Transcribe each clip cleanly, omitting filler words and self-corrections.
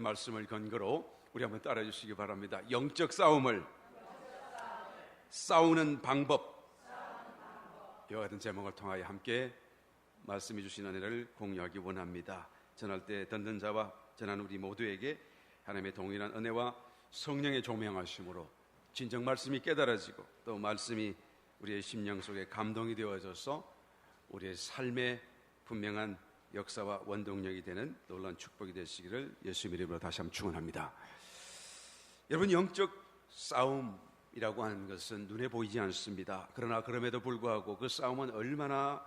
말씀을 근거로 우리 한번 따라해 주시기 바랍니다. 영적 싸움을 싸우는 방법, 이와 같은 제목을 통하여 함께 말씀해 주신 은혜를 공유하기 원합니다. 전할 때 듣는 자와 전하는 우리 모두에게 하나님의 동일한 은혜와 성령의 조명하심으로 진정 말씀이 깨달아지고 또 말씀이 우리의 심령 속에 감동이 되어져서 우리의 삶의 분명한 역사와 원동력이 되는 놀라운 축복이 되시기를 예수님 이름으로 다시 한번 축원합니다. 여러분, 영적 싸움이라고 하는 것은 눈에 보이지 않습니다. 그러나 그럼에도 불구하고 그 싸움은 얼마나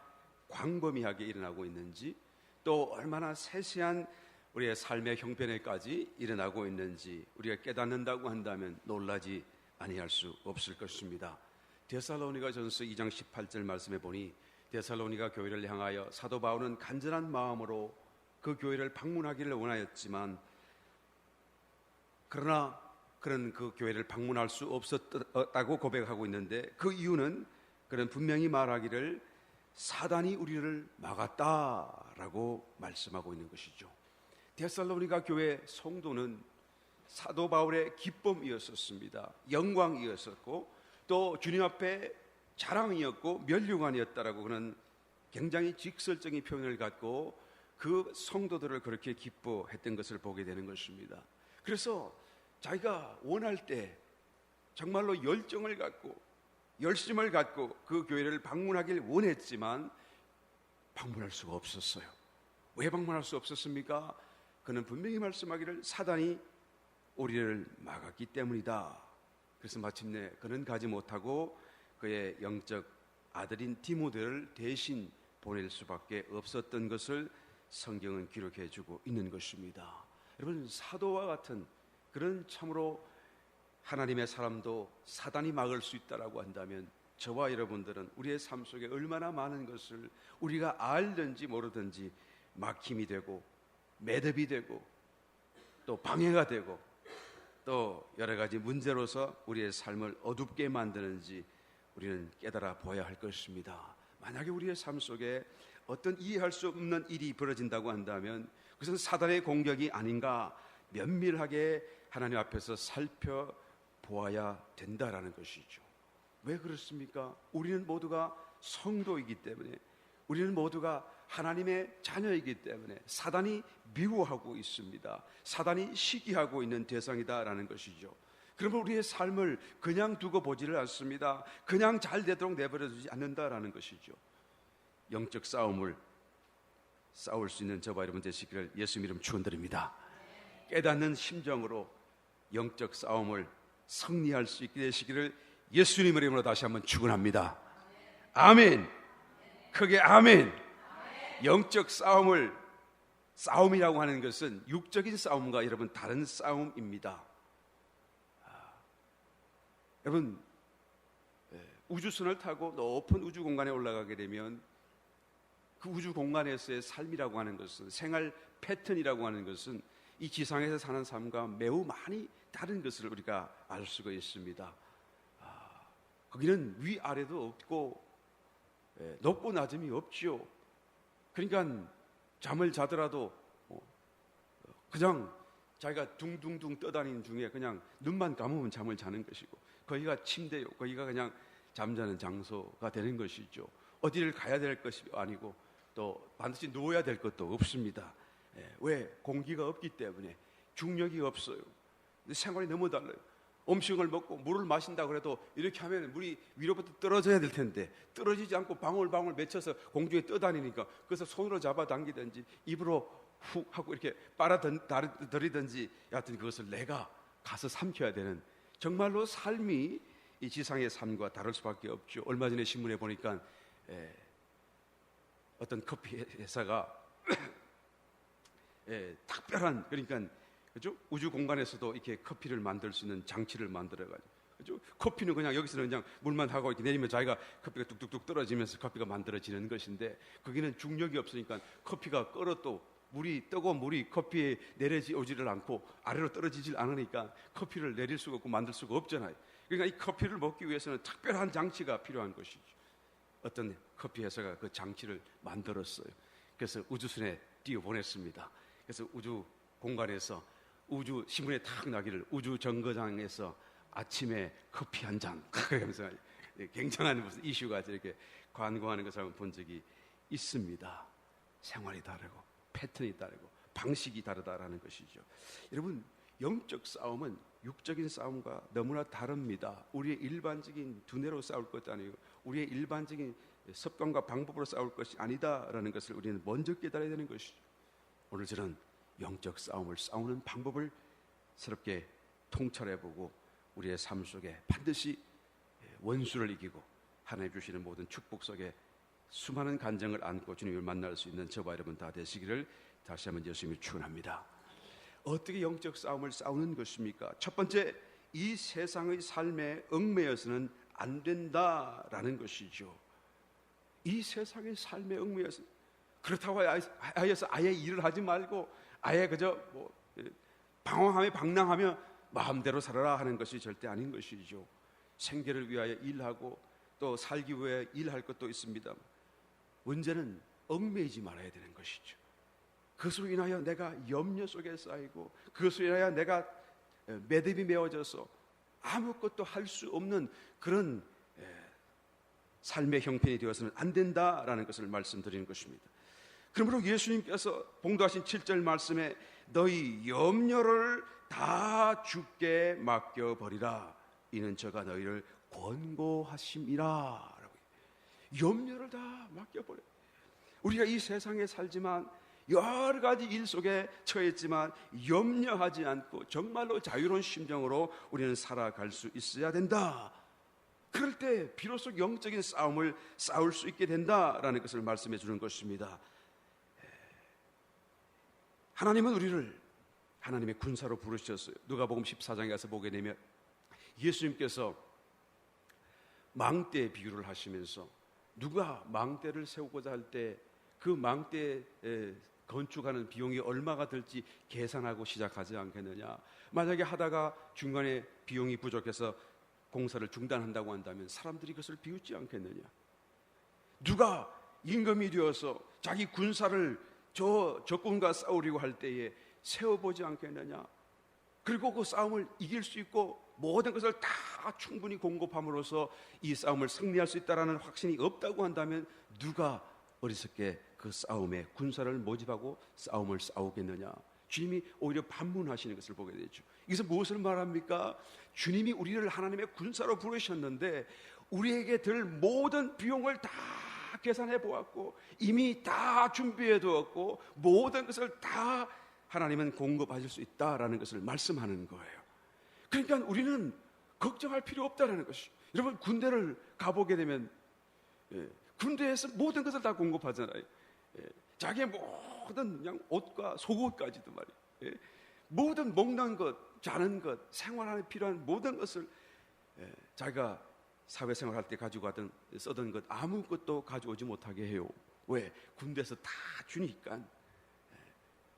광범위하게 일어나고 있는지, 또 얼마나 세세한 우리의 삶의 형편에까지 일어나고 있는지 우리가 깨닫는다고 한다면 놀라지 아니할 수 없을 것입니다. 데살로니가전서 2장 18절 말씀에 보니 데살로니가 교회를 향하여 사도 바울은 간절한 마음으로 그 교회를 방문하기를 원하였지만 그러나 그는 그 교회를 방문할 수 없었다고 고백하고 있는데, 그 이유는 그는 분명히 말하기를 사단이 우리를 막았다라고 말씀하고 있는 것이죠. 데살로니가 교회 성도는 사도 바울의 기쁨이었었습니다. 영광이었었고 또 주님 앞에 자랑이었고 면류관이었다라고 그는 굉장히 직설적인 표현을 갖고 그 성도들을 그렇게 기뻐했던 것을 보게 되는 것입니다. 그래서 자기가 원할 때 정말로 열정을 갖고 열심을 갖고 그 교회를 방문하길 원했지만 방문할 수가 없었어요. 왜 방문할 수 없었습니까? 그는 분명히 말씀하기를 사단이 우리를 막았기 때문이다. 그래서 마침내 그는 가지 못하고 그의 영적 아들인 디모데를 대신 보낼 수밖에 없었던 것을 성경은 기록해주고 있는 것입니다. 여러분, 사도와 같은 그런 참으로 하나님의 사람도 사단이 막을 수 있다라고 한다면 저와 여러분들은 우리의 삶 속에 얼마나 많은 것을 우리가 알든지 모르든지 막힘이 되고 매듭이 되고 또 방해가 되고 또 여러 가지 문제로서 우리의 삶을 어둡게 만드는지 우리는 깨달아 보아야 할 것입니다. 만약에 우리의 삶 속에 어떤 이해할 수 없는 일이 벌어진다고 한다면 그것은 사단의 공격이 아닌가 면밀하게 하나님 앞에서 살펴보아야 된다라는 것이죠. 왜 그렇습니까? 우리는 모두가 성도이기 때문에, 우리는 모두가 하나님의 자녀이기 때문에 사단이 미워하고 있습니다. 사단이 시기하고 있는 대상이다라는 것이죠. 그러면 우리의 삶을 그냥 두고 보지를 않습니다. 그냥 잘 되도록 내버려두지 않는다라는 것이죠. 영적 싸움을 싸울 수 있는 저와 여러분 되시기를 예수님 이름 축원드립니다. 깨닫는 심정으로 영적 싸움을 승리할 수 있게 되시기를 예수님 이름으로 다시 한번 축원합니다. 아멘. 크게 아멘. 영적 싸움이라고 하는 것은 육적인 싸움과 여러분 다른 싸움입니다. 여러분, 우주선을 타고 높은 우주 공간에 올라가게 되면 그 우주 공간에서의 삶이라고 하는 것은, 생활 패턴이라고 하는 것은 이 지상에서 사는 삶과 매우 많이 다른 것을 우리가 알 수가 있습니다. 거기는 위아래도 없고 높고 낮음이 없지요. 그러니까 잠을 자더라도 그냥 자기가 둥둥둥 떠다니는 중에 그냥 눈만 감으면 잠을 자는 것이고, 거기가 침대요, 거기가 그냥 잠자는 장소가 되는 것이죠. 어디를 가야 될 것이 아니고 또 반드시 누워야 될 것도 없습니다. 왜? 공기가 없기 때문에, 중력이 없어요. 생활이 너무 달라요. 음식을 먹고 물을 마신다고 해도 이렇게 하면 물이 위로부터 떨어져야 될 텐데 떨어지지 않고 방울방울 맺혀서 공중에 떠다니니까, 그래서 손으로 잡아당기든지 입으로 훅 하고 이렇게 빨아들이든지 여하튼 그것을 내가 가서 삼켜야 되는, 정말로 삶이 이 지상의 삶과 다를 수밖에 없죠. 얼마 전에 신문에 보니까 어떤 커피 회사가 특별한, 그러니까 그죠? 우주 공간에서도 이렇게 커피를 만들 수 있는 장치를 만들어가지고, 그죠? 커피는 그냥 여기서는 그냥 물만 하고 이렇게 내리면 자기가 커피가 뚝뚝뚝 떨어지면서 커피가 만들어지는 것인데, 거기는 중력이 없으니까 커피가 끓어도 물이 뜨거운 물이 커피에 내려오지를 않고 아래로 떨어지질 않으니까 커피를 내릴 수가 없고 만들 수가 없잖아요. 그러니까 이 커피를 먹기 위해서는 특별한 장치가 필요한 것이죠. 어떤 커피 회사가 그 장치를 만들었어요. 그래서 우주선에 띄워 보냈습니다. 그래서 우주 공간에서 우주 신문에 탁 나기를 우주 정거장에서 아침에 커피 한 잔 하면서 굉장한 무슨 이슈가 이렇게 관고하는 것을 한번 본 적이 있습니다. 생활이 다르고 패턴이 다르고 방식이 다르다라는 것이죠. 여러분, 영적 싸움은 육적인 싸움과 너무나 다릅니다. 우리의 일반적인 두뇌로 싸울 것도 아니고 우리의 일반적인 습관과 방법으로 싸울 것이 아니다라는 것을 우리는 먼저 깨달아야 되는 것이죠. 오늘 저는 영적 싸움을 싸우는 방법을 새롭게 통찰해보고 우리의 삶 속에 반드시 원수를 이기고 하나님 주시는 모든 축복 속에 수많은 간증을 안고 주님을 만날 수 있는 저와 여러분 다 되시기를 다시 한번 예수님을 축원합니다. 어떻게 영적 싸움을 싸우는 것입니까? 첫 번째, 이 세상의 삶에 얽매여서는 안 된다라는 것이죠. 이 세상의 삶에 얽매여서 그렇다고 하여서 아예 일을 하지 말고 아예 그저 방황하며 방랑하며 마음대로 살아라 하는 것이 절대 아닌 것이죠. 생계를 위하여 일하고 또 살기 위해 일할 것도 있습니다. 문제는 얽매이지 말아야 되는 것이죠. 그것으로 인하여 내가 염려 속에 쌓이고 그것으로 인하여 내가 매듭이 메어져서 아무것도 할 수 없는 그런 삶의 형편이 되어서는 안 된다라는 것을 말씀드리는 것입니다. 그러므로 예수님께서 봉도하신 7절 말씀에 너희 염려를 다 주께 맡겨버리라 이는 저가 너희를 권고하심이라. 염려를 다 맡겨버려. 우리가 이 세상에 살지만 여러 가지 일 속에 처했지만 염려하지 않고 정말로 자유로운 심정으로 우리는 살아갈 수 있어야 된다. 그럴 때 비로소 영적인 싸움을 싸울 수 있게 된다라는 것을 말씀해 주는 것입니다. 하나님은 우리를 하나님의 군사로 부르셨어요. 누가복음 14장에 가서 보게 되면 예수님께서 망대 비유를 하시면서 누가 망대를 세우고자 할 때 그 망대에 건축하는 비용이 얼마가 들지 계산하고 시작하지 않겠느냐. 만약에 하다가 중간에 비용이 부족해서 공사를 중단한다고 한다면 사람들이 그것을 비웃지 않겠느냐. 누가 임금이 되어서 자기 군사를 저 적군과 싸우려고 할 때에 세워보지 않겠느냐. 그리고 그 싸움을 이길 수 있고 모든 것을 다 충분히 공급함으로써 이 싸움을 승리할 수 있다는 확신이 없다고 한다면 누가 어리석게 그 싸움에 군사를 모집하고 싸움을 싸우겠느냐. 주님이 오히려 반문하시는 것을 보게 되죠. 이것은 무엇을 말합니까? 주님이 우리를 하나님의 군사로 부르셨는데 우리에게 들 모든 비용을 다 계산해 보았고 이미 다 준비해 두었고 모든 것을 다 하나님은 공급하실 수 있다라는 것을 말씀하는 거예요. 그러니까 우리는 걱정할 필요 없다라는 것이죠. 여러분, 군대를 가보게 되면 군대에서 모든 것을 다 공급하잖아요. 자기의 모든 그냥 옷과 속옷까지도 말이에요. 모든 먹는 것, 자는 것, 생활하는 필요한 모든 것을 자기가 사회생활할 때 가지고 가던 쓰던 것 아무것도 가져오지 못하게 해요. 왜? 군대에서 다 주니까.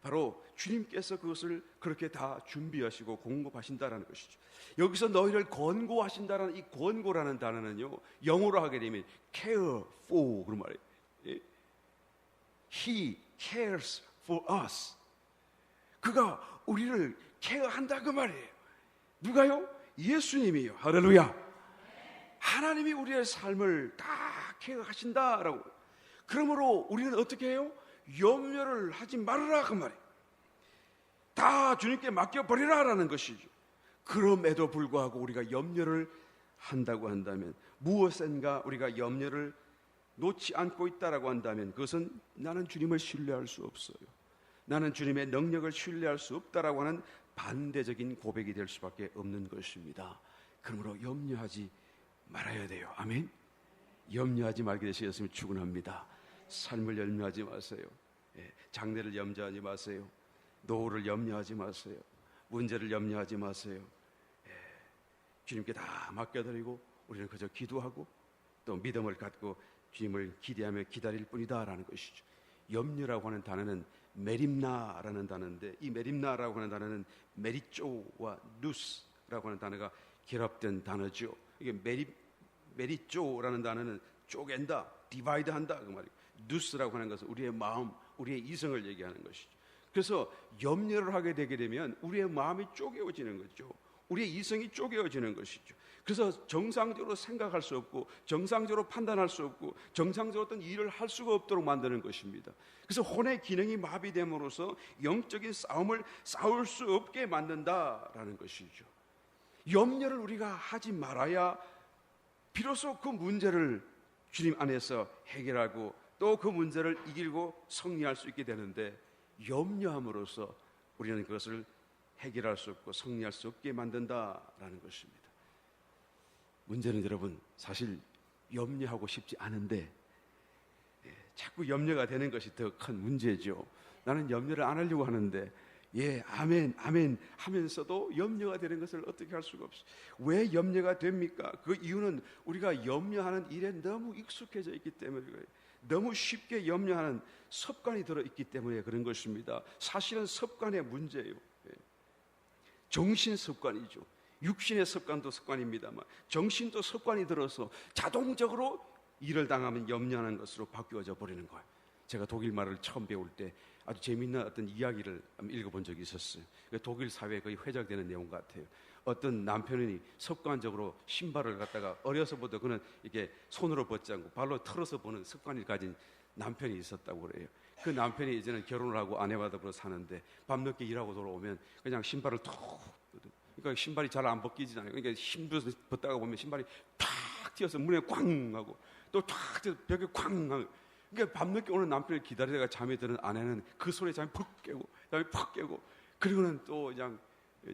바로 주님께서 그것을 그렇게 다 준비하시고 공급하신다라는 것이죠. 여기서 너희를 권고하신다라는 이 권고라는 단어는요, 영어로 하게 되면 care for 그런 말이에요. He cares for us. 그가 우리를 케어한다 그 말이에요. 누가요? 예수님이요. 할렐루야. 하나님이 우리의 삶을 다 케어하신다라고. 그러므로 우리는 어떻게 해요? 염려를 하지 말아라 그 말이에요. 다 주님께 맡겨버리라라는 것이죠. 그럼에도 불구하고 우리가 염려를 한다고 한다면 무엇인가 우리가 염려를 놓지 않고 있다라고 한다면 그것은 나는 주님을 신뢰할 수 없어요. 나는 주님의 능력을 신뢰할 수 없다라고 하는 반대적인 고백이 될 수밖에 없는 것입니다. 그러므로 염려하지 말아야 돼요. 아멘. 염려하지 말게 되시겠으면 축원합니다. 삶을 염려하지 마세요. 장래를 염려하지 마세요. 노후를 염려하지 마세요. 문제를 염려하지 마세요. 주님께 다 맡겨드리고 우리는 그저 기도하고 또 믿음을 갖고 주님을 기대하며 기다릴 뿐이다라는 것이죠. 염려라고 하는 단어는 메림나라는 단어인데 이 메림나라고 하는 단어는 메리쪼와 누스라고 하는 단어가 결합된 단어죠. 이게 메리쪼라는 단어는 쪼갠다, 디바이드한다 그 말이에요. 누스라고 하는 것은 우리의 마음, 우리의 이성을 얘기하는 것이죠. 그래서 염려를 하게 되게 되면 우리의 마음이 쪼개어지는 거죠. 우리의 이성이 쪼개어지는 것이죠. 그래서 정상적으로 생각할 수 없고, 정상적으로 판단할 수 없고, 정상적으로 어떤 일을 할 수가 없도록 만드는 것입니다. 그래서 혼의 기능이 마비됨으로써 영적인 싸움을 싸울 수 없게 만든다라는 것이죠. 염려를 우리가 하지 말아야 비로소 그 문제를 주님 안에서 해결하고 또 그 문제를 이기고 승리할 수 있게 되는데, 염려함으로써 우리는 그것을 해결할 수 없고 승리할 수 없게 만든다라는 것입니다. 문제는 여러분, 사실 염려하고 싶지 않은데 자꾸 염려가 되는 것이 더 큰 문제죠. 나는 염려를 안 하려고 하는데 아멘 아멘 하면서도 염려가 되는 것을 어떻게 할 수가 없어요. 왜 염려가 됩니까? 그 이유는 우리가 염려하는 일에 너무 익숙해져 있기 때문에 그래요. 너무 쉽게 염려하는 습관이 들어있기 때문에 그런 것입니다. 사실은 습관의 문제예요. 정신 습관이죠. 육신의 습관도 습관입니다만 정신도 습관이 들어서 자동적으로 일을 당하면 염려하는 것으로 바뀌어져 버리는 거예요. 제가 독일 말을 처음 배울 때 아주 재미있는 어떤 이야기를 읽어본 적이 있었어요. 독일 사회에 거의 회자되는 내용 같아요. 어떤 남편이 습관적으로 신발을 갖다가 어려서부터 그는 이렇게 손으로 벗지 않고 발로 털어서 보는 습관을 가진 남편이 있었다고 그래요. 그 남편이 이제는 결혼을 하고 아내와 더불어 사는데 밤늦게 일하고 돌아오면 그냥 신발을 툭, 그러니까 신발이 잘 안 벗기지 않아요. 그러니까 힘들어서 벗다가 보면 신발이 탁 튀어서 문에 꽝 하고 또 탁 튀어서 벽에 꽝 하고. 그러니까 밤늦게 오는 남편을 기다리다가 잠이 드는 아내는 그 소리에 잠이 푹 깨고 잠이 푹 깨고 그리고는 또 그냥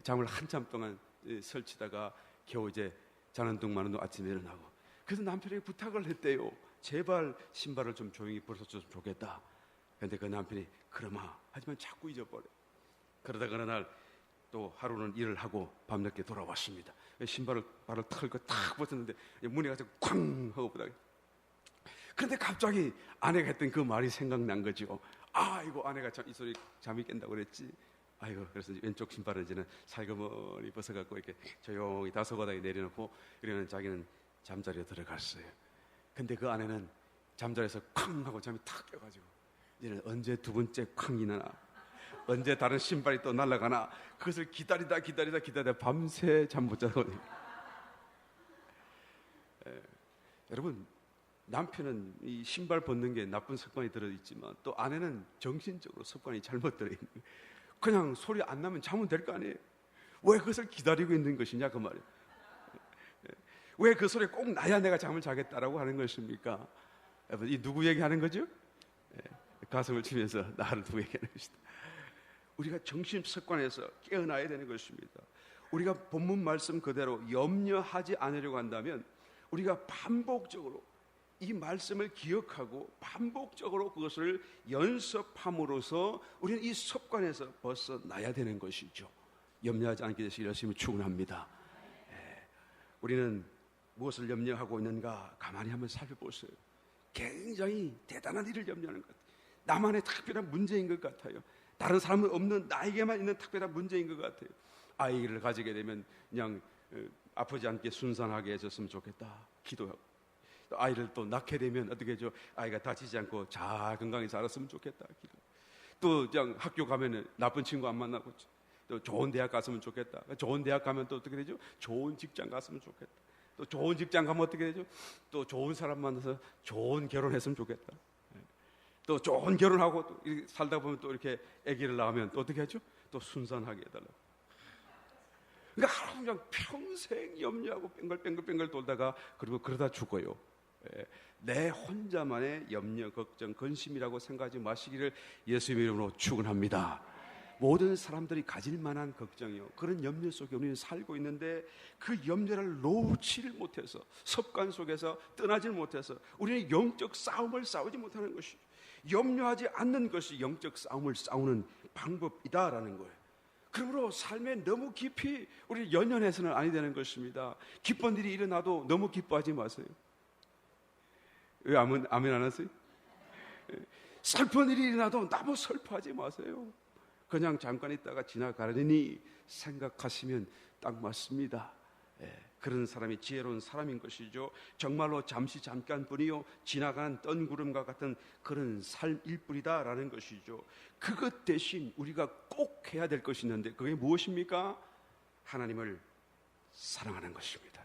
잠을 한참 동안 설치다가 겨우 이제 자는 둥 아침에 일어나고. 그래서 남편에게 부탁을 했대요. 제발 신발을 좀 조용히 벗어줬으면 좋겠다. 그런데 그 남편이 그러마 하지만 자꾸 잊어버려. 그러다가 어느 날 또 하루는 일을 하고 밤늦게 돌아왔습니다. 발을 털고 탁 벗었는데 문에 가서 쾅 하고 보다가, 그런데 갑자기 아내가 했던 그 말이 생각난 거죠. 아이고, 아내가 이 소리 잠이 깬다고 그랬지. 아이고, 그래서 왼쪽 신발을 이제는 살그머니 벗어갖고 이렇게 조용히 다소가닥에 내려놓고 그러면 자기는 잠자리에 들어갔어요. 근데 그 아내는 잠자리에서 쾅 하고 잠이 탁 깨가지고 이제는 언제 두 번째 쾅이 나나, 언제 다른 신발이 또 날아가나, 그것을 기다리다 밤새 잠 못 자고. 여러분, 남편은 이 신발 벗는 게 나쁜 습관이 들어있지만 또 아내는 정신적으로 습관이 잘못 들어있는 거예요. 그냥 소리 안 나면 자면 될 거 아니에요. 왜 그것을 기다리고 있는 것이냐 그 말이에요. 왜 그 소리 꼭 나야 내가 잠을 자겠다라고 하는 것입니까? 여러분, 이 누구 얘기하는 거죠? 가슴을 치면서 나를 누구 얘기하는 것이다. 우리가 정신 습관에서 깨어나야 되는 것입니다. 우리가 본문 말씀 그대로 염려하지 않으려고 한다면 우리가 반복적으로 이 말씀을 기억하고 반복적으로 그것을 연습함으로써 우리는 이 습관에서 벗어나야 되는 것이죠. 염려하지 않게 되시길 열심히 축원합니다. 우리는 무엇을 염려하고 있는가 가만히 한번 살펴보세요. 굉장히 대단한 일을 염려하는 것 같아요. 나만의 특별한 문제인 것 같아요. 다른 사람은 없는 나에게만 있는 특별한 문제인 것 같아요. 아이를 가지게 되면 그냥 아프지 않게 순산하게 해줬으면 좋겠다 기도하고, 또 아이를 또 낳게 되면 어떻게 해줘? 아이가 다치지 않고 잘 건강히 자랐으면 좋겠다 기도. 또 그냥 학교 가면 나쁜 친구 안 만나고 또 좋은 대학 갔으면 좋겠다. 좋은 대학 가면 또 어떻게 되죠? 좋은 직장 갔으면 좋겠다. 또 좋은 직장 가면 어떻게 되죠? 또 좋은 사람 만나서 좋은 결혼했으면 좋겠다. 또 좋은 결혼하고 또 살다 보면 또 이렇게 아기를 낳으면 또 어떻게 하죠? 또 순산하게 해달라고. 그러니까 그냥 평생 염려하고 뱅글뱅글 돌다가 그리고 그러다 죽어요. 내 혼자만의 염려, 걱정, 근심이라고 생각하지 마시기를 예수님의 이름으로 축원합니다. 모든 사람들이 가질 만한 걱정이요, 그런 염려 속에 우리는 살고 있는데 그 염려를 놓지를 못해서 습관 속에서 떠나질 못해서 우리는 영적 싸움을 싸우지 못하는 것이죠. 염려하지 않는 것이 영적 싸움을 싸우는 방법이다라는 거예요. 그러므로 삶에 너무 깊이 우리 연연해서는 아니 되는 것입니다. 기쁜 일이 일어나도 너무 기뻐하지 마세요. 왜 아멘 안 하세요? 슬픈 일이 일어나도 너무 슬퍼하지 마세요. 그냥 잠깐 있다가 지나가려니 생각하시면 딱 맞습니다. 그런 사람이 지혜로운 사람인 것이죠. 정말로 잠시 잠깐뿐이요 지나가는 뜬구름과 같은 그런 삶일 뿐이다라는 것이죠. 그것 대신 우리가 꼭 해야 될 것이 있는데 그게 무엇입니까? 하나님을 사랑하는 것입니다.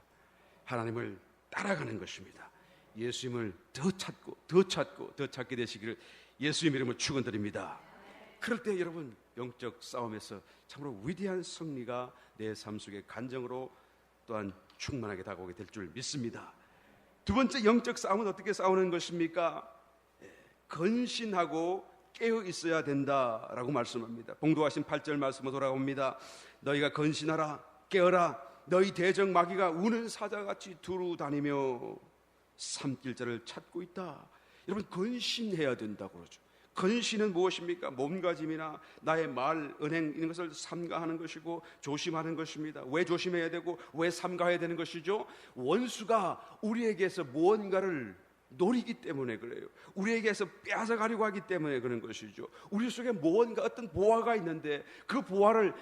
하나님을 따라가는 것입니다. 예수님을 더 찾고 더 찾고 더 찾게 되시기를 예수님 이름으로 축원드립니다. 그럴 때 여러분 영적 싸움에서 참으로 위대한 승리가 내 삶 속의 간정으로 또한 충만하게 다가오게 될 줄 믿습니다. 두 번째 영적 싸움은 어떻게 싸우는 것입니까? 근신하고 깨어 있어야 된다라고 말씀합니다. 봉독하신 8절 말씀으로 돌아옵니다. 너희가 근신하라 깨어라 너희 대적 마귀가 우는 사자같이 두루 다니며 삼킬자를 찾고 있다. 여러분 근신해야 된다고 그러죠. 근신은 무엇입니까? 몸가짐이나 나의 말, 은행 이런 것을 삼가하는 것이고 조심하는 것입니다. 왜 조심해야 되고 왜 삼가해야 되는 것이죠? 원수가 우리에게서 무언가를 노리기 때문에 그래요. 우리에게서 빼앗아가려고 하기 때문에 그런 것이죠. 우리 속에 무언가 어떤 보화가 있는데 그 보화를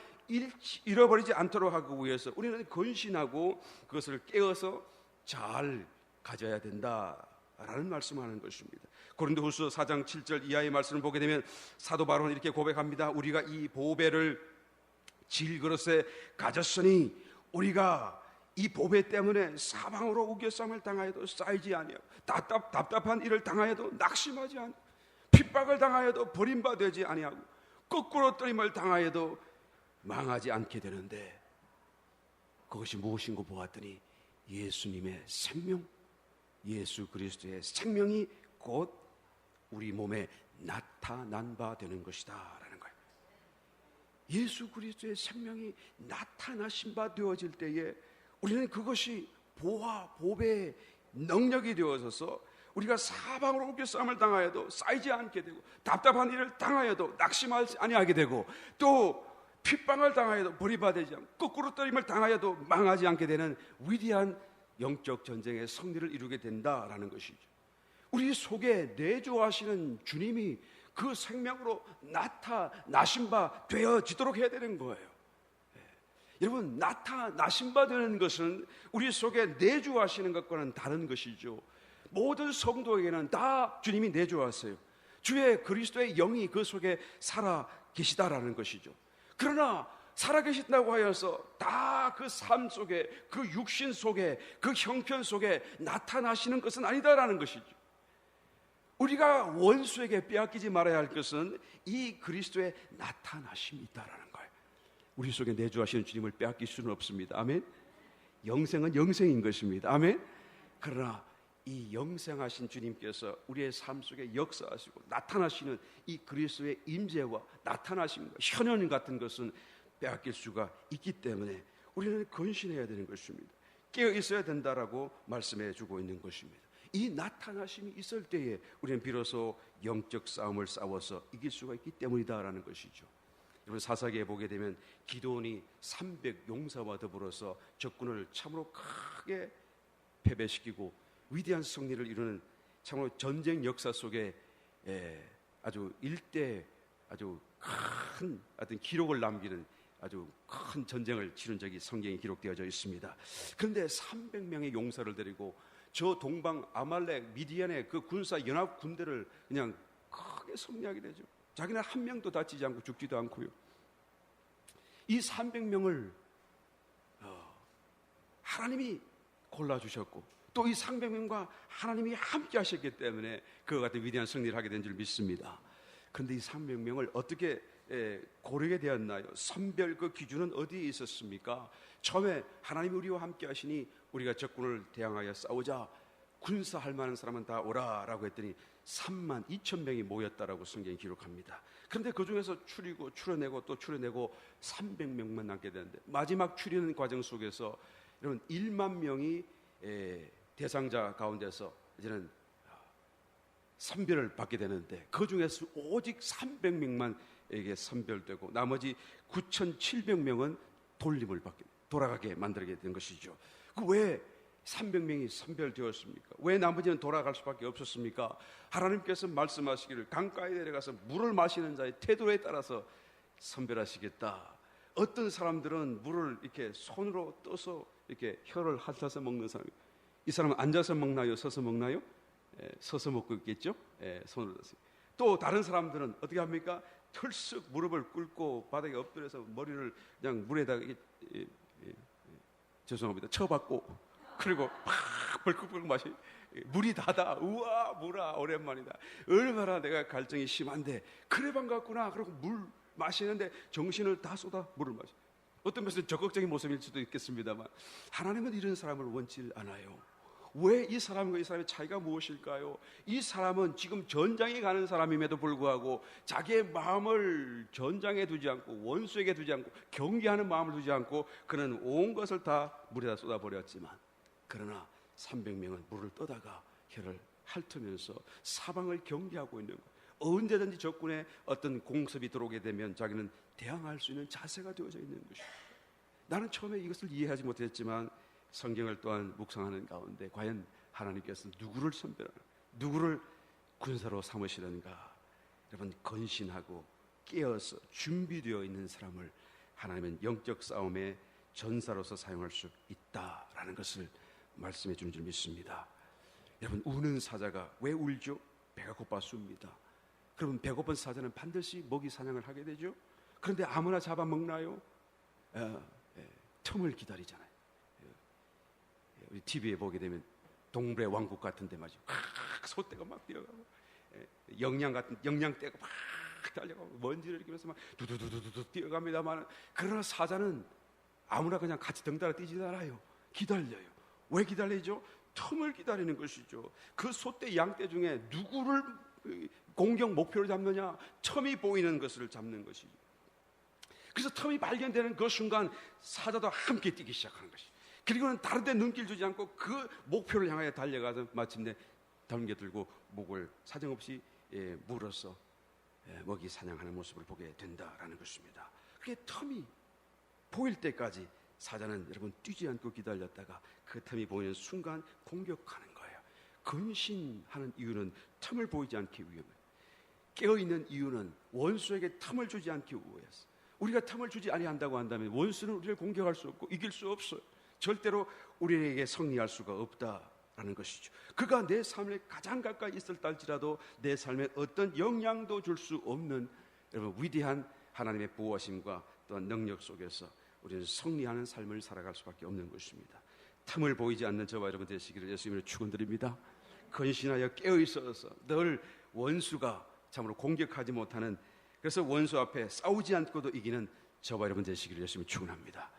잃어버리지 않도록 하기 위해서 우리는 근신하고 그것을 깨어서 잘 가져야 된다라는 말씀하는 것입니다. 고린도후서 4장 7절 이하의 말씀을 보게 되면 사도 바울은 이렇게 고백합니다. 우리가 이 보배를 질그릇에 가졌으니 우리가 이 보배 때문에 사방으로 우겨쌈을 당하여도 쌓이지 아니하고 답답한 일을 당하여도 낙심하지 아니하고 핍박을 당하여도 버림받지 아니하고 거꾸로 뜨림을 당하여도 망하지 않게 되는데 그것이 무엇인고 보았더니 예수님의 생명, 예수 그리스도의 생명이 곧 우리 몸에 나타난 바 되는 것이다 라는 거예요. 예수 그리스도의 생명이 나타나신 바 되어질 때에 우리는 그것이 보화, 보배의 능력이 되어져서 우리가 사방으로 우겨싸움을 당하여도 쌓이지 않게 되고 답답한 일을 당하여도 낙심하지 아니하게 되고 또 핍박을 당하여도 버림받지 않고 거꾸로 떨림을 당하여도 망하지 않게 되는 위대한 영적 전쟁의 승리를 이루게 된다라는 것이죠. 우리 속에 내주하시는 주님이 그 생명으로 나타나신 바 되어지도록 해야 되는 거예요. 여러분 나타나신 바 되는 것은 우리 속에 내주하시는 것과는 다른 것이죠. 모든 성도에게는 다 주님이 내주하세요. 주의 그리스도의 영이 그 속에 살아 계시다라는 것이죠. 그러나 살아계신다고 하여서 다 그 삶 속에 그 육신 속에 그 형편 속에 나타나시는 것은 아니다라는 것이죠. 우리가 원수에게 빼앗기지 말아야 할 것은 이 그리스도의 나타나심이 있다라는 거예요. 우리 속에 내주하시는 주님을 빼앗길 수는 없습니다. 아멘. 영생은 영생인 것입니다. 아멘. 그러나 이 영생하신 주님께서 우리의 삶 속에 역사하시고 나타나시는 이 그리스도의 임재와 나타나심과 현현 같은 것은 빼앗길 수가 있기 때문에 우리는 근신해야 되는 것입니다. 깨어 있어야 된다라고 말씀해 주고 있는 것입니다. 이 나타나심이 있을 때에 우리는 비로소 영적 싸움을 싸워서 이길 수가 있기 때문이다라는 것이죠. 여러분 사사기에 보게 되면 기드온이 300용사와 더불어서 적군을 참으로 크게 패배시키고 위대한 승리를 이루는 참으로 전쟁 역사 속에 아주 일대 아주 큰 어떤 기록을 남기는 아주 큰 전쟁을 치른 적이 성경에 기록되어져 있습니다. 그런데 300명의 용사를 데리고 저 동방 아말렉 미디안의 그 군사 연합 군대를 그냥 크게 승리하게 되죠. 자기는 한 명도 다치지 않고 죽지도 않고요. 이 300명을 하나님이 골라주셨고 또 이 300명과 하나님이 함께 하셨기 때문에 그와 같은 위대한 승리를 하게 된 줄 믿습니다. 그런데 이 300명을 어떻게 고르게 되었나요? 선별 그 기준은 어디에 있었습니까? 처음에 하나님이 우리와 함께 하시니 우리가 적군을 대항하여 싸우자 군사할 만한 사람은 다 오라라고 했더니 3만 2천 명이 모였다라고 성경이 기록합니다. 그런데 그 중에서 추려내고 또 추려내고 300명만 남게 되는데 마지막 추리는 과정 속에서 이런 1만 명이 대상자 가운데서 이제는 선별을 받게 되는데 그 중에서 오직 300명만 에게 선별되고 나머지 9,700명은 돌아가게 만들게 된 것이죠. 그 왜 300명이 선별되었습니까? 왜 나머지는 돌아갈 수밖에 없었습니까? 하나님께서 말씀하시기를 강가에 내려가서 물을 마시는 자의 태도에 따라서 선별하시겠다. 어떤 사람들은 물을 이렇게 손으로 떠서 이렇게 혀를 핥아서 먹는 사람. 이 사람은 앉아서 먹나요? 서서 먹나요? 서서 먹고 있겠죠? 손으로 떠서. 또 다른 사람들은 어떻게 합니까? 털썩 무릎을 꿇고 바닥에 엎드려서 머리를 그냥 물에다가 죄송합니다. 쳐박고 그리고 팍 벌컥벌컥 마시. 물이 다다. 우와 물아 오랜만이다. 얼마나 내가 갈증이 심한데 그래 반갑구나. 그리고 물 마시는데 정신을 다 쏟아 물을 마시. 어떤 면에서 적극적인 모습일 수도 있겠습니다만 하나님은 이런 사람을 원치 않아요. 왜 이 사람과 이 사람의 차이가 무엇일까요? 이 사람은 지금 전장에 가는 사람임에도 불구하고 자기의 마음을 전장에 두지 않고 원수에게 두지 않고 경계하는 마음을 두지 않고 그는 온 것을 다 물에다 쏟아버렸지만 그러나 300명은 물을 떠다가 혀를 핥으면서 사방을 경계하고 있는 거예요. 언제든지 적군의 어떤 공습이 들어오게 되면 자기는 대항할 수 있는 자세가 되어져 있는 것이죠. 나는 처음에 이것을 이해하지 못했지만 성경을 또한 묵상하는 가운데 과연 하나님께서 누구를 선별하는, 누구를 군사로 삼으시는가? 여러분, 건신하고 깨어서 준비되어 있는 사람을 하나님은 영적 싸움의 전사로서 사용할 수 있다라는 것을 말씀해 주는 줄 믿습니다. 여러분, 우는 사자가 왜 울죠? 배가 고파서 웁니다. 그러면 배고픈 사자는 반드시 먹이 사냥을 하게 되죠. 그런데 아무나 잡아먹나요? 틈을 기다리잖아요. 우리 TV에 보게 되면 동물의 왕국 같은데 말이죠. 소떼가 막 뛰어가고 영양떼가 막 달려가고 먼지를 일으키면서 막 두두두두두 뛰어갑니다만 그러나 사자는 아무나 그냥 같이 덩달아 뛰지 않아요. 기다려요. 왜 기다리죠? 틈을 기다리는 것이죠. 그 소떼 양떼 중에 누구를 공격 목표를 잡느냐? 틈이 보이는 것을 잡는 것이죠. 그래서 틈이 발견되는 그 순간 사자도 함께 뛰기 시작하는 것이죠. 그리고는 다른 데 눈길 주지 않고 그 목표를 향하여 달려가서 마침내 덤겨들고 목을 사정없이 물어서 먹이 사냥하는 모습을 보게 된다라는 것입니다. 그게 틈이 보일 때까지 사자는 여러분 뛰지 않고 기다렸다가 그 틈이 보이는 순간 공격하는 거예요. 근신하는 이유는 틈을 보이지 않기 위함이에요. 깨어있는 이유는 원수에게 틈을 주지 않기 위해서. 우리가 틈을 주지 아니한다고 한다면 원수는 우리를 공격할 수 없고 이길 수 없어요. 절대로 우리에게 승리할 수가 없다라는 것이죠. 그가 내 삶에 가장 가까이 있었다 할지라도 내 삶에 어떤 영향도 줄 수 없는 여러분 위대한 하나님의 보호하심과 또한 능력 속에서 우리는 승리하는 삶을 살아갈 수밖에 없는 것입니다. 틈을 보이지 않는 저와 여러분 되시기를 예수님으로 축원드립니다. 근신하여 깨어있어서 늘 원수가 참으로 공격하지 못하는, 그래서 원수 앞에 싸우지 않고도 이기는 저와 여러분 되시기를 예수님을 축원합니다.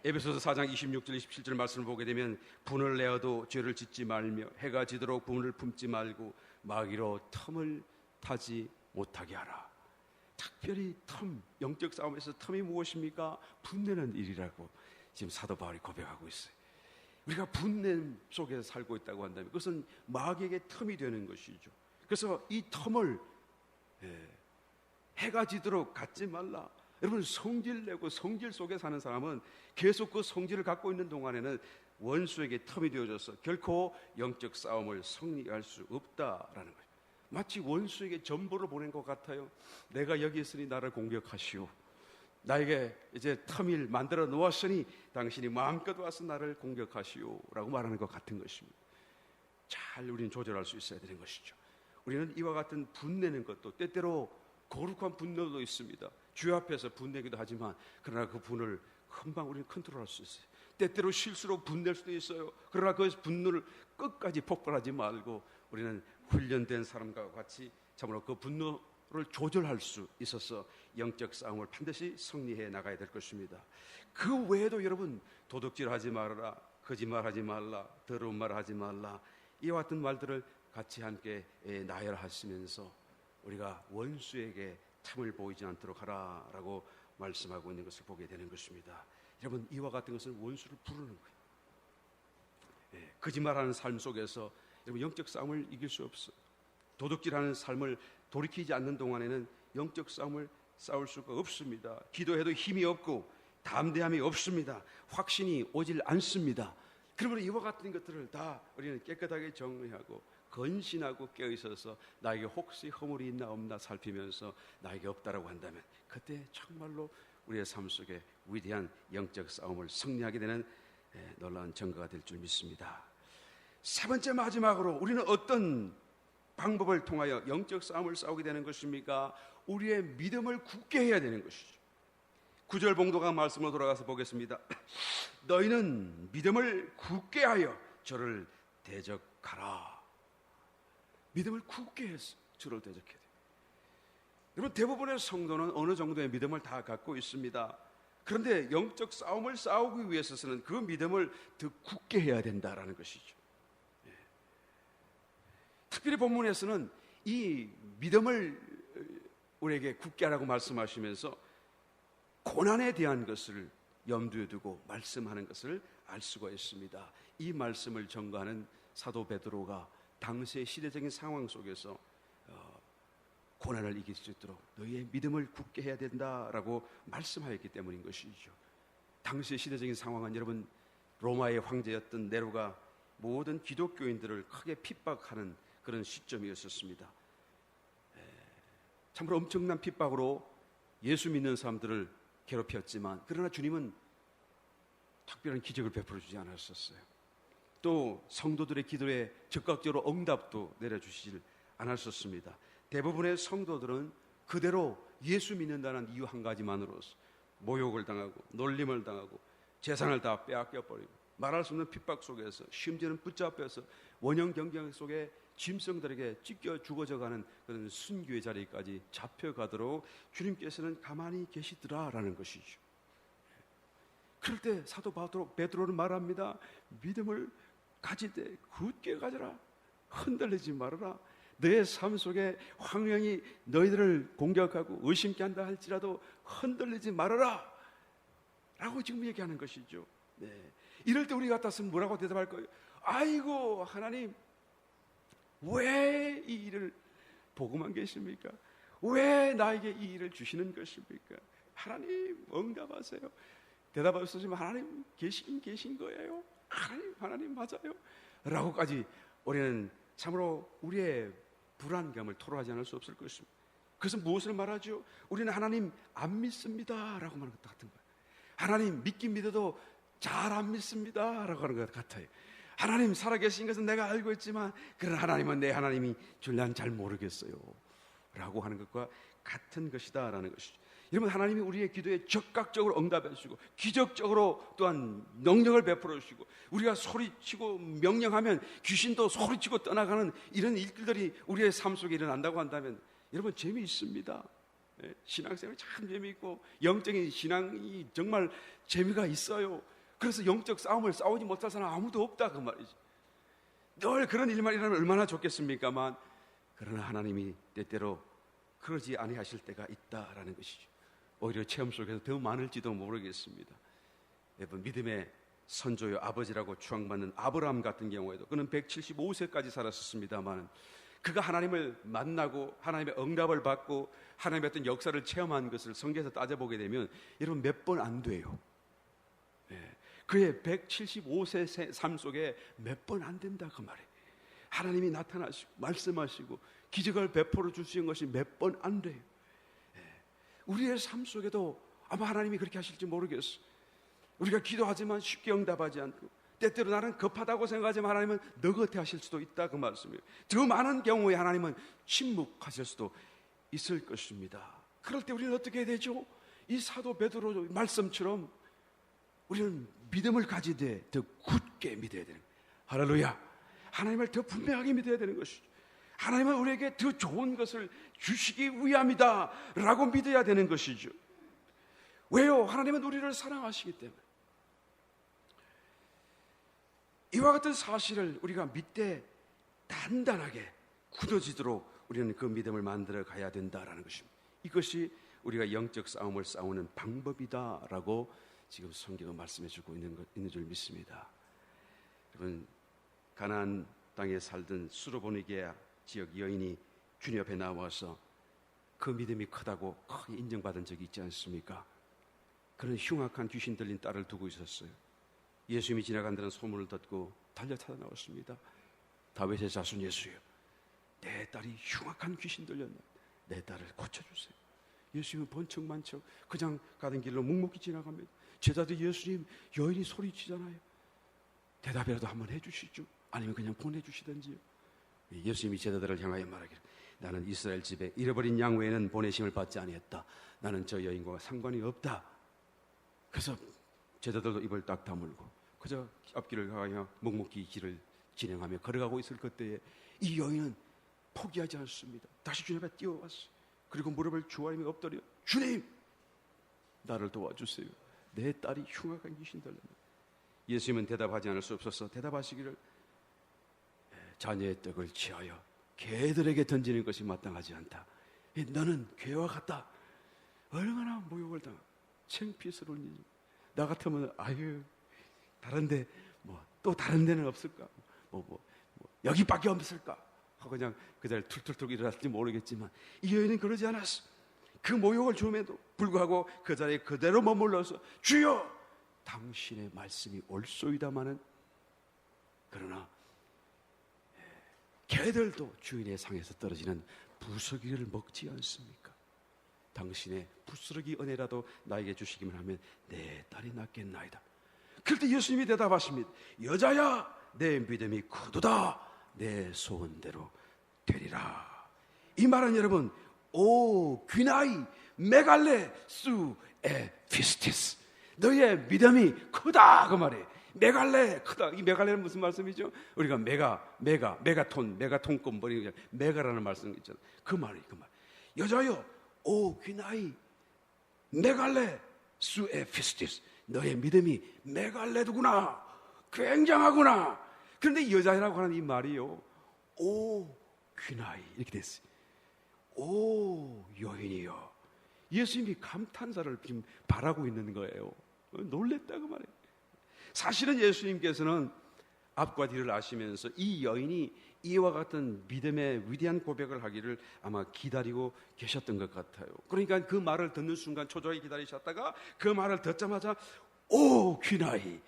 에베소서 4장 26절 27절 말씀을 보게 되면 분을 내어도 죄를 짓지 말며 해가 지도록 분을 품지 말고 마귀로 틈을 타지 못하게 하라. 특별히 틈, 영적 싸움에서 틈이 무엇입니까? 분내는 일이라고 지금 사도 바울이 고백하고 있어요. 우리가 분냄 속에서 살고 있다고 한다면 그것은 마귀에게 틈이 되는 것이죠. 그래서 이 틈을 해가 지도록 갖지 말라. 여러분, 성질 내고 성질 속에 사는 사람은 계속 그 성질을 갖고 있는 동안에는 원수에게 틈이 되어져서 결코 영적 싸움을 승리할 수 없다라는 거예요. 마치 원수에게 전보를 보낸 것 같아요. 내가 여기 있으니 나를 공격하시오. 나에게 이제 틈을 만들어 놓았으니 당신이 마음껏 와서 나를 공격하시오 라고 말하는 것 같은 것입니다. 잘 우리는 조절할 수 있어야 되는 것이죠. 우리는 이와 같은 분내는 것도 때때로 거룩한 분노도 있습니다. 주 앞에서 분내기도 하지만 그러나 그 분을 금방 우리는 컨트롤할 수 있어요. 때때로 실수로 분낼 수도 있어요. 그러나 그 분노를 끝까지 폭발하지 말고 우리는 훈련된 사람과 같이 참으로 그 분노를 조절할 수 있어서 영적 싸움을 반드시 승리해 나가야 될 것입니다. 그 외에도 여러분, 도둑질하지 말아라, 거짓말하지 말라, 더러운 말하지 말라, 이와 같은 말들을 같이 함께 나열하시면서 우리가 원수에게 틈을 보이지 않도록 하라라고 말씀하고 있는 것을 보게 되는 것입니다. 여러분, 이와 같은 것은 원수를 부르는 거예요. 거짓말하는 삶 속에서 여러분 영적 싸움을 이길 수 없어요. 도둑질하는 삶을 돌이키지 않는 동안에는 영적 싸움을 싸울 수가 없습니다. 기도해도 힘이 없고 담대함이 없습니다. 확신이 오질 않습니다. 그러므로 이와 같은 것들을 다 우리는 깨끗하게 정리하고 건신하고 깨어있어서 나에게 혹시 허물이 있나 없나 살피면서 나에게 없다라고 한다면 그때 정말로 우리의 삶 속에 위대한 영적 싸움을 승리하게 되는 놀라운 증거가 될 줄 믿습니다. 세 번째 마지막으로 우리는 어떤 방법을 통하여 영적 싸움을 싸우게 되는 것입니까? 우리의 믿음을 굳게 해야 되는 것이죠. 9절 봉독한 말씀으로 돌아가서 보겠습니다. 너희는 믿음을 굳게 하여 저를 대적하라. 믿음을 굳게 해서 저를 대적해야 돼요. 여러분, 대부분의 성도는 어느 정도의 믿음을 다 갖고 있습니다. 그런데 영적 싸움을 싸우기 위해서는 그 믿음을 더 굳게 해야 된다라는 것이죠. 특별히 본문에서는 이 믿음을 우리에게 굳게 하라고 말씀하시면서 고난에 대한 것을 염두에 두고 말씀하는 것을 알 수가 있습니다. 이 말씀을 전가하는 사도 베드로가 당시의 시대적인 상황 속에서 고난을 이길 수 있도록 너희의 믿음을 굳게 해야 된다라고 말씀하였기 때문인 것이죠. 당시의 시대적인 상황은 여러분, 로마의 황제였던 네로가 모든 기독교인들을 크게 핍박하는 그런 시점이었습니다. 참으로 엄청난 핍박으로 예수 믿는 사람들을 괴롭혔지만, 그러나 주님은 특별한 기적을 베풀어 주지 않았었어요. 또 성도들의 기도에 적극적으로 응답도 내려주시질 않았었습니다. 대부분의 성도들은 그대로 예수 믿는다는 이유 한 가지만으로서 모욕을 당하고 놀림을 당하고 재산을 다 빼앗겨버리고 말할 수 없는 핍박 속에서, 심지어는 붙잡혀서 원형 경경 속에 짐승들에게 찢겨 죽어져가는 그런 순교의 자리까지 잡혀가도록 주님께서는 가만히 계시더라라는 것이죠. 그럴 때 사도 베드로는 말합니다. 믿음을 가지되 굳게 가져라. 흔들리지 말아라. 너의 삶 속에 환경이 너희들을 공격하고 의심케 한다 할지라도 흔들리지 말아라 라고 지금 얘기하는 것이죠. 이럴 때 우리 같았으면 뭐라고 대답할 거예요? 아이고, 하나님, 왜 이 일을 보고만 계십니까? 왜 나에게 이 일을 주시는 것입니까? 하나님, 응답하세요. 대답하셨지만 하나님 계신 거예요. 하나님 맞아요 라고까지 우리는 참으로 우리의 불안감을 토로하지 않을 수 없을 것입니다. 그래서 무엇을 말하죠? 우리는 하나님 안 믿습니다 라고 말하는 것 같은 거예요. 하나님 믿긴 믿어도 잘 안 믿습니다 라고 하는 것 같아요. 하나님 살아계신 것은 내가 알고 있지만, 그런 하나님은 내 하나님이 줄난 잘 모르겠어요 라고 하는 것과 같은 것이다 라는 것이죠. 여러분, 하나님이 우리의 기도에 적극적으로 응답해 주시고 기적적으로 또한 능력을 베풀어 주시고, 우리가 소리치고 명령하면 귀신도 소리치고 떠나가는 이런 일들이 우리의 삶 속에 일어난다고 한다면 여러분, 재미있습니다. 신앙생활이 참 재미있고 영적인 신앙이 정말 재미가 있어요. 그래서 영적 싸움을 싸우지 못할 사람 아무도 없다 그 말이죠. 늘 그런 일만 일어나면 얼마나 좋겠습니까만, 그러나 하나님이 때때로 그러지 아니하실 때가 있다라는 것이죠. 오히려 체험 속에서 더 많을지도 모르겠습니다. 여러분, 믿음의 선조요 아버지라고 추앙받는 아브라함 같은 경우에도 그는 175세까지 살았었습니다만, 그가 하나님을 만나고 하나님의 응답을 받고 하나님의 어떤 역사를 체험한 것을 성경에서 따져보게 되면 여러분, 몇 번 안 돼요. 그의 175세 삶 속에 몇 번 안 된다 그 말이에요. 하나님이 나타나시고 말씀하시고 기적을 베풀어 주시는 것이 몇 번 안 돼요. 우리의 삶 속에도 아마 하나님이 그렇게 하실지 모르겠어. 우리가 기도하지만 쉽게 응답하지 않고, 때때로 나는 급하다고 생각하지만 하나님은 너긋해 하실 수도 있다 그 말씀이에요. 더 많은 경우에 하나님은 침묵하실 수도 있을 것입니다. 그럴 때 우리는 어떻게 해야 되죠? 이 사도 베드로 말씀처럼 우리는 믿음을 가지되 더 굳게 믿어야 되는 거예요. 할렐루야. 하나님을 더 분명하게 믿어야 되는 것이죠. 하나님은 우리에게 더 좋은 것을 주시기 위함이다 라고 믿어야 되는 것이죠. 왜요? 하나님은 우리를 사랑하시기 때문에. 이와 같은 사실을 우리가 믿되 단단하게 굳어지도록 우리는 그 믿음을 만들어 가야 된다라는 것입니다. 이것이 우리가 영적 싸움을 싸우는 방법이다라고 지금 성경은 말씀해 주고 있는 줄 믿습니다. 여러분, 가나안 땅에 살던 수로보니게아 지역 여인이 주님 앞에 나와서 그 믿음이 크다고 크게 인정받은 적이 있지 않습니까? 그런 흉악한 귀신 들린 딸을 두고 있었어요. 예수님이 지나간다는 소문을 듣고 달려 찾아 나왔습니다. 다윗의 자손 예수여, 내 딸이 흉악한 귀신 들렸나? 내 딸을 고쳐주세요. 예수님은 번쩍만쩍 그냥 가던 길로 묵묵히 지나갑니다. 제자들 예수님 여인이 소리치잖아요. 대답이라도 한번 해주시죠. 아니면 그냥 보내주시든지요. 예수님이 제자들을 향하여 말하기를 나는 이스라엘 집에 잃어버린 양 외에는 보내심을 받지 아니했다. 나는 저 여인과 상관이 없다. 그래서 제자들도 입을 딱 다물고 그저 앞길을 가며 묵묵히 길을 진행하며 걸어가고 있을 그때에 이 여인은 포기하지 않습니다. 다시 주님 앞에 뛰어왔어요. 그리고 무릎을 주와임에 엎드려 주님 나를 도와주세요. 내 딸이 흉악한 귀신 들렸네. 예수님은 대답하지 않을 수 없어서 대답하시기를 자녀의 떡을 취하여 개들에게 던지는 것이 마땅하지 않다. 너는 개와 같다. 얼마나 모욕을 당하고 창피스러운 일이. 나 같으면 아유 다른데 또 다른 데는 없을까? 여기밖에 없을까? 하고 그냥 그 자리에 툴툴툴 일어났을지 모르겠지만 이 여인은 그러지 않았어. 그 모욕을 줌에도 불구하고 그 자리에 그대로 머물러서 주여 당신의 말씀이 옳소이다마는 그러나 개들도 주인의 상에서 떨어지는 부스러기를 먹지 않습니까? 당신의 부스러기 은혜라도 나에게 주시기만 하면 내 딸이 낫겠나이다. 그럴 때 예수님이 대답하십니다. 여자야 내 믿음이 크도다. 내 소원대로 되리라. 이 말은 여러분 오 귀나이 메갈레 수 에피스티스 너의 믿음이 크다 그 말이에요. 메갈레 크다. 이 메갈레는 무슨 말씀이죠? 우리가 메가톤급 버리는 메가라는 말씀 있잖아요. 그 말이 그 말. 여자여 오 귀나이 메갈레 수 에피스티스 너의 믿음이 메갈레도구나. 굉장하구나. 그런데 이 여자라고 하는 이 말이요 오 귀나이 이렇게 됐어요. 오 여인이여. 예수님이 감탄사를 지금 바라고 있는 거예요. 놀랬다 그 말이에요. 사실은 예수님께서는 앞과 뒤를 아시면서 이 여인이 이와 같은 믿음의 위대한 고백을 하기를 아마 기다리고 계셨던 것 같아요. 그러니까 그 말을 듣는 순간 초조하게 기다리셨다가 그 말을 듣자마자 오 귀나이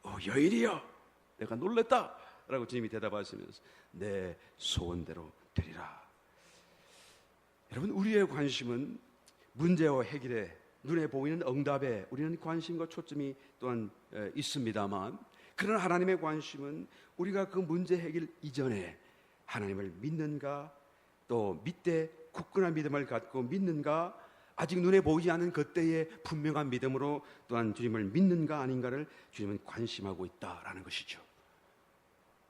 오 여인이여 내가 놀랬다 라고 주님이 대답하시면서 내 소원대로 되리라. 여러분 우리의 관심은 문제와 해결에 눈에 보이는 응답에 우리는 관심과 초점이 또한 있습니다만 그런 하나님의 관심은 우리가 그 문제 해결 이전에 하나님을 믿는가 또 믿되 굳건한 믿음을 갖고 믿는가 아직 눈에 보이지 않은 그때의 분명한 믿음으로 또한 주님을 믿는가 아닌가를 주님은 관심하고 있다라는 것이죠.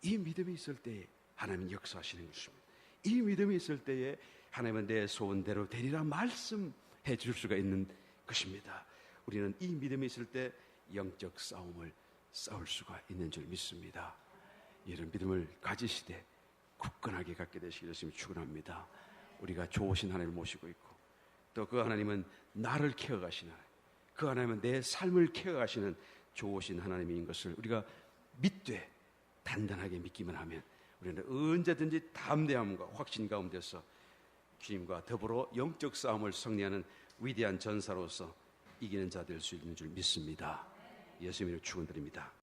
이 믿음이 있을 때에 하나님은 역사하시는 것입니다. 이 믿음이 있을 때에 하나님은 내 소원대로 되리라 말씀해 줄 수가 있는 것입니다. 우리는 이 믿음이 있을 때 영적 싸움을 싸울 수가 있는 줄 믿습니다. 이런 믿음을 가지시되 굳건하게 갖게 되시기를 축원합니다. 우리가 좋으신 하나님을 모시고 있고 또 그 하나님은 나를 케어가시는 하나님, 그 하나님은 내 삶을 케어가시는 좋으신 하나님인 것을 우리가 믿되 단단하게 믿기만 하면 우리는 언제든지 담대함과 확신 가운데서 주님과 더불어 영적 싸움을 승리하는 위대한 전사로서 이기는 자 될 수 있는 줄 믿습니다. 예수님을 축원드립니다.